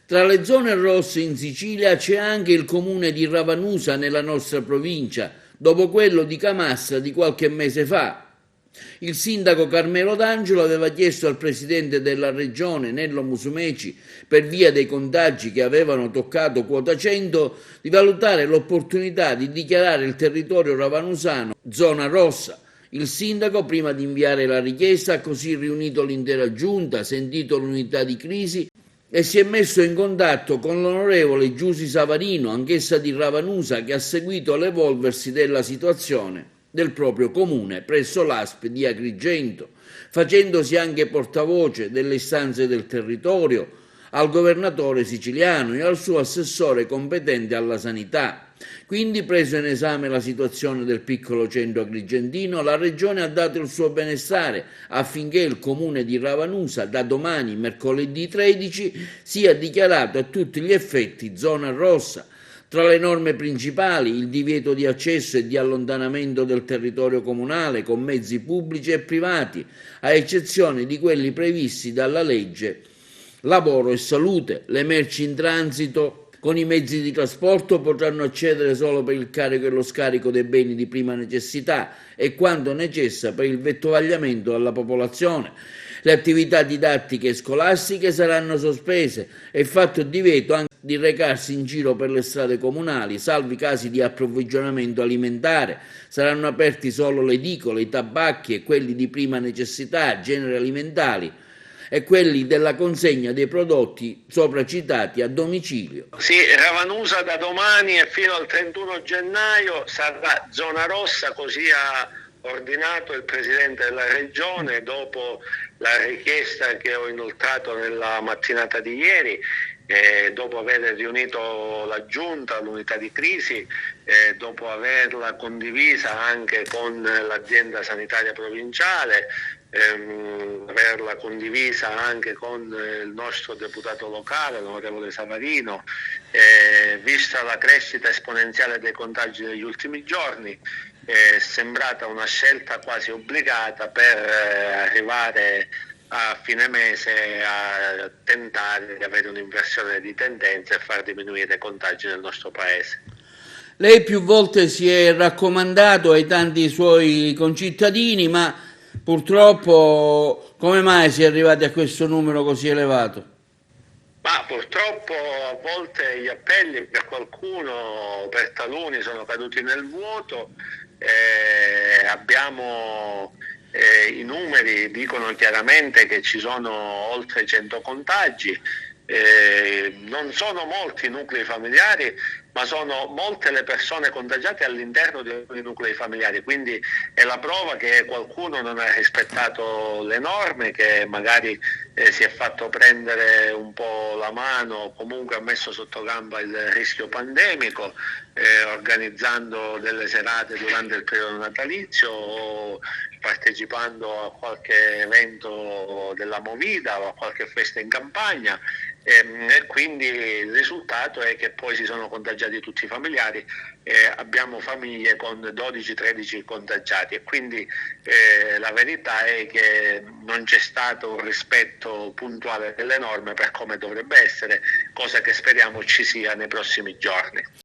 Tra le zone rosse in Sicilia c'è anche il comune di Ravanusa nella nostra provincia, dopo quello di Camassa di qualche mese fa. Il sindaco Carmelo D'Angelo aveva chiesto al presidente della regione, Nello Musumeci, per via dei contagi che avevano toccato quota 100, di valutare l'opportunità di dichiarare il territorio ravanusano zona rossa. Il sindaco, prima di inviare la richiesta, ha così riunito l'intera giunta, sentito l'unità di crisi e si è messo in contatto con l'onorevole Giusy Savarino, anch'essa di Ravanusa, che ha seguito l'evolversi della situazione del proprio comune presso l'ASP di Agrigento, facendosi anche portavoce delle istanze del territorio al governatore siciliano e al suo assessore competente alla sanità. Quindi, preso in esame la situazione del piccolo centro agrigentino, la Regione ha dato il suo benestare affinché il comune di Ravanusa da domani, mercoledì 13, sia dichiarato a tutti gli effetti zona rossa. Tra le norme principali il divieto di accesso e di allontanamento del territorio comunale con mezzi pubblici e privati, a eccezione di quelli previsti dalla legge lavoro e salute. Le merci in transito con i mezzi di trasporto potranno accedere solo per il carico e lo scarico dei beni di prima necessità e quando necessa per il vettovagliamento alla popolazione. Le attività didattiche e scolastiche saranno sospese e fatto divieto anche di recarsi in giro per le strade comunali, salvi casi di approvvigionamento alimentare. Saranno aperti solo le edicole, i tabacchi e quelli di prima necessità, generi alimentari, e quelli della consegna dei prodotti sopracitati a domicilio. Sì, Ravanusa da domani e fino al 31 gennaio sarà zona rossa, così ha ordinato il Presidente della Regione dopo la richiesta che ho inoltrato nella mattinata di ieri. Dopo aver riunito la Giunta, l'unità di crisi, dopo averla condivisa anche con l'azienda sanitaria provinciale, averla condivisa anche con il nostro deputato locale, l'onorevole Savarino, vista la crescita esponenziale dei contagi negli ultimi giorni, è sembrata una scelta quasi obbligata per arrivare a fine mese a tentare di avere un'inversione di tendenza e far diminuire i contagi nel nostro paese. Lei più volte si è raccomandato ai tanti suoi concittadini, ma purtroppo come mai si è arrivati a questo numero così elevato? Ma purtroppo a volte gli appelli per qualcuno, per taluni, sono caduti nel vuoto. I numeri dicono chiaramente che ci sono oltre 100 contagi, non sono molti i nuclei familiari, ma sono molte le persone contagiate all'interno di alcuni nuclei familiari, quindi è la prova che qualcuno non ha rispettato le norme, che magari si è fatto prendere un po' la mano, comunque ha messo sotto gamba il rischio pandemico, organizzando delle serate durante il periodo natalizio o partecipando a qualche evento della Movida o a qualche festa in campagna. E quindi il risultato è che poi si sono contagiati tutti i familiari, abbiamo famiglie con 12-13 contagiati e quindi la verità è che non c'è stato un rispetto puntuale delle norme per come dovrebbe essere, cosa che speriamo ci sia nei prossimi giorni.